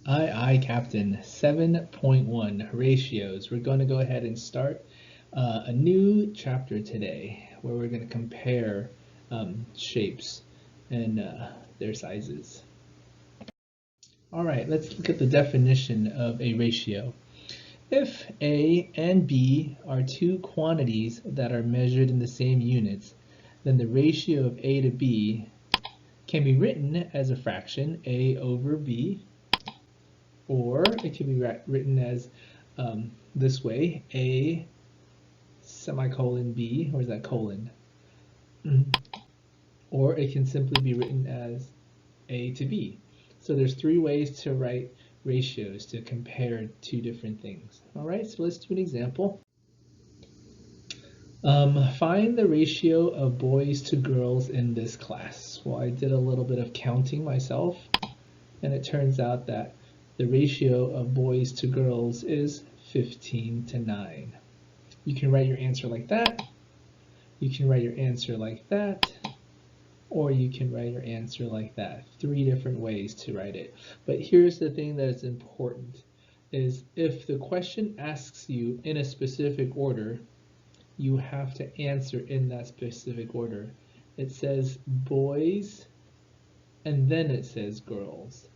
Aye, Captain. 7.1 ratios. We're going to go ahead and start a new chapter today where we're going to compare shapes and their sizes. All right, let's look at the definition of a ratio. If A and B are two quantities that are measured in the same units, then the ratio of A to B can be written as a fraction, A over B, or it can be written as this way, A semicolon B, or is that colon? Or it can simply be written as A to B. So there's three ways to write ratios to compare two different things. All right, so let's do an example. Find the ratio of boys to girls in this class. Well, I did a little bit of counting myself, and it turns out that the ratio of boys to girls is 15 to 9. You can write your answer like that, you can write your answer like that, or you can write your answer like that. Three different ways to write it. But here's the thing that is important, is if the question asks you in a specific order, you have to answer in that specific order. It says boys, and then it says girls.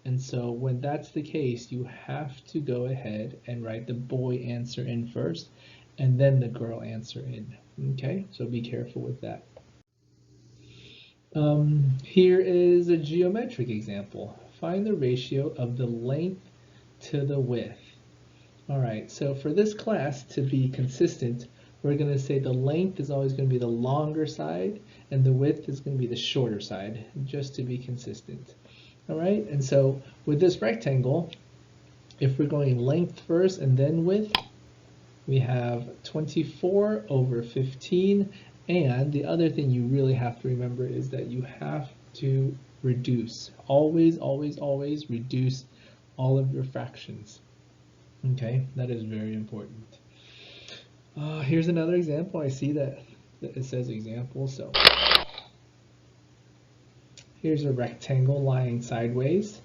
And so when that's the case, you have to go ahead and write the boy answer in first, and then the girl answer in. Okay, so be careful with that. Here is a geometric example. Find the ratio of the length to the width. All right, so for this class to be consistent, we're going to say the length is always going to be the longer side, and the width is going to be the shorter side, just to be consistent. All right, and so with this rectangle, if we're going length first and then width, we have 24 over 15, and the other thing you really have to remember is that you have to reduce. Always, always, always reduce all of your fractions. Okay, that is very important. Here's another example. I see that it says example, so here's a rectangle lying sideways.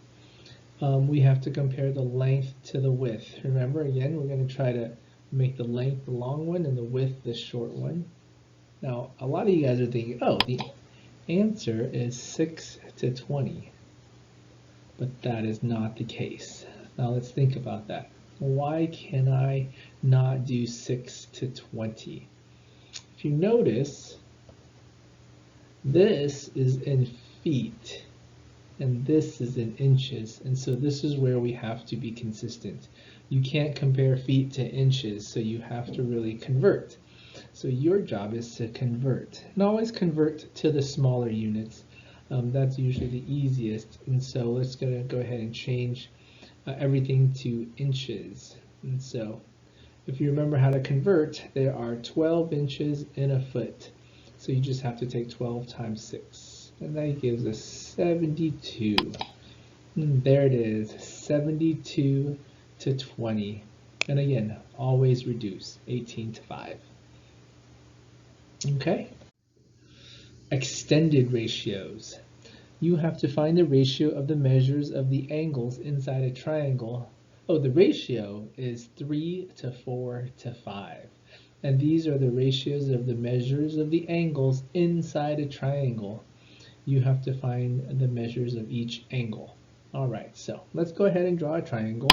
We have to compare the length to the width. Remember, again, we're going to try to make the length the long one and the width the short one. Now, a lot of you guys are thinking, oh, the answer is 6 to 20. But that is not the case. Now let's think about that. Why can I not do 6 to 20? If you notice, this is in feet and this is in inches, and so this is where we have to be consistent. You can't compare feet to inches, so you have to really convert. So your job is to convert, and always convert to the smaller units. That's usually the easiest, and so let's go ahead and change everything to inches. And so if you remember how to convert, there are 12 inches in a foot. So you just have to take 12 times 6, and that gives us 72. And there it is, 72 to 20. And again, always reduce, 18 to 5. Okay? Extended ratios. You have to find the ratio of the measures of the angles inside a triangle. Oh, the ratio is 3 to 4 to 5. And these are the ratios of the measures of the angles inside a triangle. You have to find the measures of each angle. All right, so let's go ahead and draw a triangle.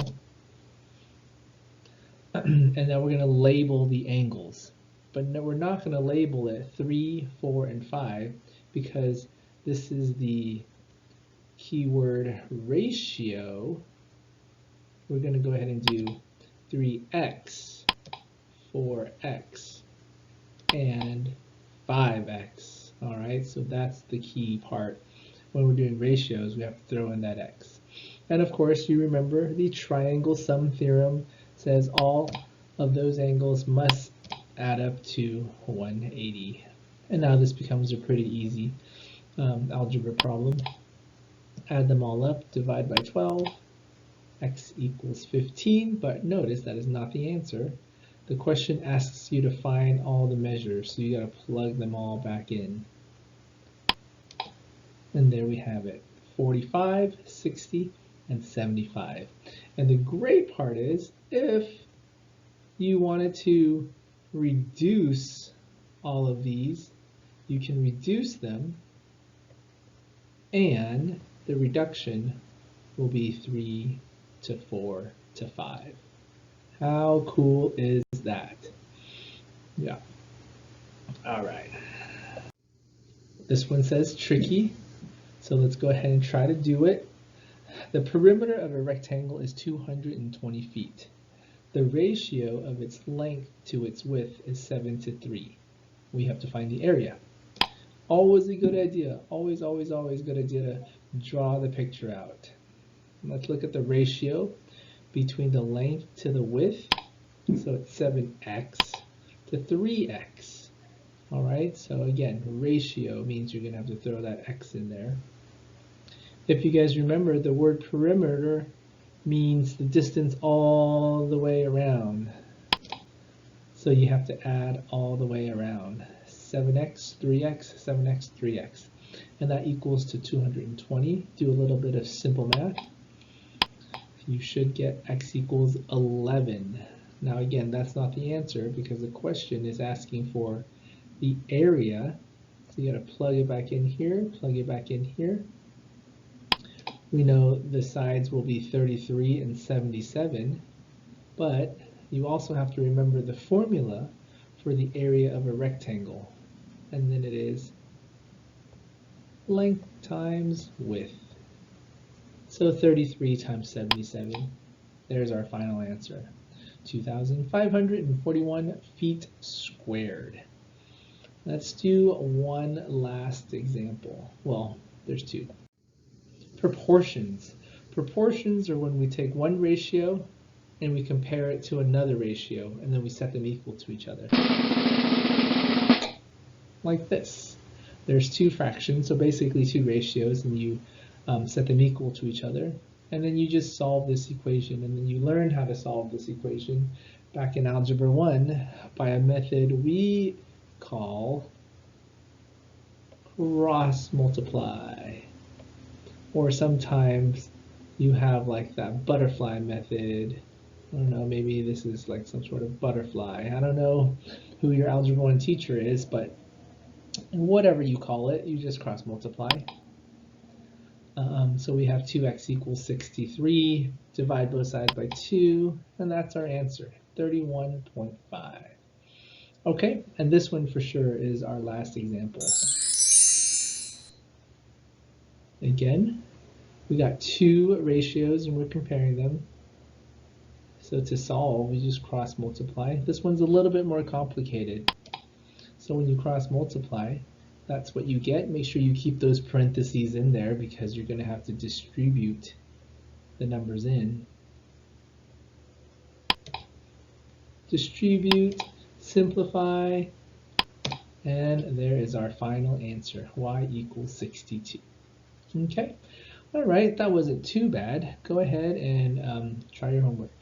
And now we're going to label the angles. But no, we're not going to label it 3, 4, and 5 because this is the keyword ratio. We're going to go ahead and do 3x, 4x, and 5x. All right, so that's the key part. When we're doing ratios, we have to throw in that x. And of course, you remember the triangle sum theorem says all of those angles must add up to 180. And now this becomes a pretty easy algebra problem. Add them all up, divide by 12, x equals 15, but notice that is not the answer. The question asks you to find all the measures, so you got to plug them all back in. And there we have it, 45, 60, and 75. And the great part is, if you wanted to reduce all of these, you can reduce them, and the reduction will be 3 to 4 to 5. How cool is that? Yeah. All right. This one says tricky, so let's go ahead and try to do it. The perimeter of a rectangle is 220 feet. The ratio of its length to its width is 7 to 3. We have to find the area. Always a good idea, always good idea to draw the picture out. Let's look at the ratio between the length to the width. So it's 7x to 3x. All right, so again, ratio means you're going to have to throw that x in there. If you guys remember, the word perimeter means the distance all the way around. So you have to add all the way around. 7x, 3x, 7x, 3x. And that equals to 220. Do a little bit of simple math. You should get x equals 11. Now again, that's not the answer because the question is asking for the area. So you got to plug it back in here, plug it back in here. We know the sides will be 33 and 77, but you also have to remember the formula for the area of a rectangle, and then it is length times width. So 33 times 77, there's our final answer, 2,541 feet squared. Let's do one last example. Well, there's two. Proportions. Proportions are when we take one ratio and we compare it to another ratio, and then we set them equal to each other. Like this. There's two fractions, so basically two ratios, and you set them equal to each other, and then you just solve this equation, and then you learn how to solve this equation back in Algebra 1 by a method we call cross multiply. Or sometimes you have like that butterfly method. I don't know, maybe this is like some sort of butterfly. I don't know who your Algebra 1 teacher is, but whatever you call it, you just cross multiply. So we have 2x equals 63, divide both sides by 2, and that's our answer, 31.5. Okay, and this one for sure is our last example. Again, we got two ratios and we're comparing them. So to solve, we just cross multiply. This one's a little bit more complicated. So when you cross multiply, that's what you get. Make sure you keep those parentheses in there because you're going to have to distribute the numbers in. Distribute, simplify, and there is our final answer, y equals 62. Okay, all right, that wasn't too bad. Go ahead and try your homework.